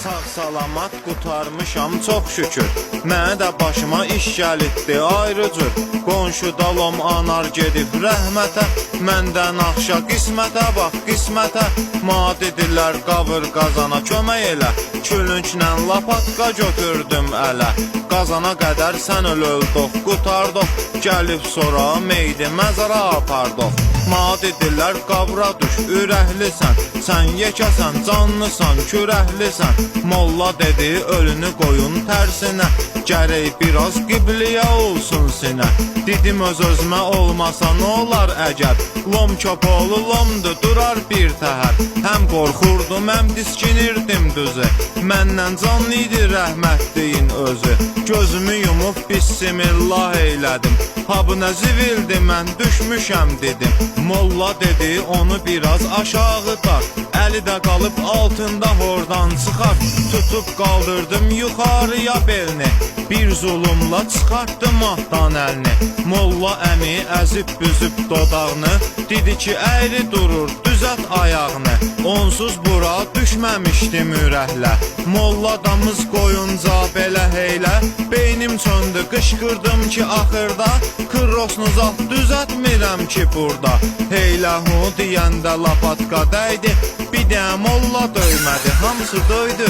Sağ salamat qutarmışam çox şükür. Mənə də başıma iş gəlibdi ayrı cür. Qonşu dalom anar gedib rəhmətə. Məndən axşa qismətə bax qismətə. Madidilər qavır qazana kömək elə. Külünclə lapatka götürdüm ələ. Qazana qədər sən öldük qutardıq. Gəlib sonra meydi məzara apardıq. Madidilər qavra düş ürəklisən. Sən yekəsən canlısan kürəklisən. Molla dedi ölünü qoyun tərsinə. Gərək biraz qibliyə olsun sinə. Dedim öz-özmə olmasa nə olar əgər. Lom köpoğlu lomdu durar bir təhər. Həm qorxurdum həm diskinirdim düzü. Məndən canlı idi rəhmətliyin özü. Gözümü yumub bismillah eylədim. Ha bu nə zivildi mən düşmüşəm dedim. Molla dedi onu biraz aşağı dar. Əli də qalıb altında hordan çıxar. Tutub qaldırdım yuxarıya belini. Bir zulumla çıxartdım ahdan əlini. Molla əmi əzib büzüb dodağını. Dedi ki əyri durur düzət ayağını. Onsuz bura düşməmişdim ürəklə. Molla damız qoyunca belə heylə. Beynim söndü qışqırdım ki axırda. Kırrosnuza düzətmirəm ki burada. Heylə hu deyəndə lapatka dəydi. Bir də molla döymədi hamısı döydü.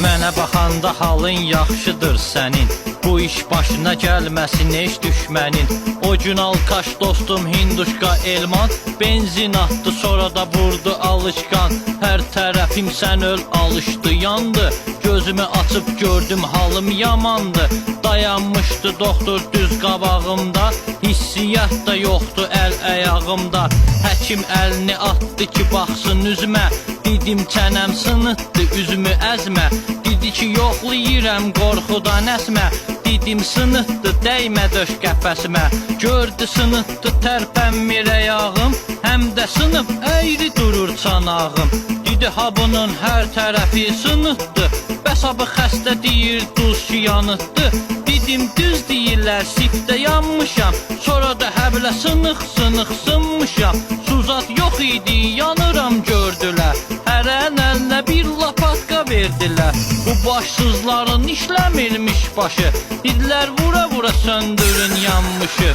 Mənə baxanda halın yaxşıdır sənin. Bu iş başına gəlməsin heç düşmənin. O gün alkaş dostum Hinduşka elman. Benzin atdı sonra da vurdu alışqan. Hər tərəfim sən öl alışdı yandı. Gözümü açıb gördüm halım yamandı. Dayanmışdı doktor düz qabağımda. Hissiyyat da yoxdu əl əyağımda. Həkim əlini atdı ki baxsın üzmə. Dedim çənəm sınıtdı üzümü əzmə. Dedi ki yoxlayıram qorxudan əsmə. Dedim sınıtdı dəymə döş qəfəsimə. Gördü sınıtdı tərpənmir əyağım. Həm də sınıb əyri durur çanağım. Dedi ha bunun hər tərəfi sınıtdı. Bəs abı xəstə deyir duz ki yanıtdı. Dedim düz deyirlər sifdə yanmışam. Sonra da həblə sınıq sınmışam. Suzat yox idi yanıram gördülər. Hərən əlinə bir lapatka verdilər. Bu başsızların işləmirmiş başı. Dedilər vura vura söndürün yanmışı.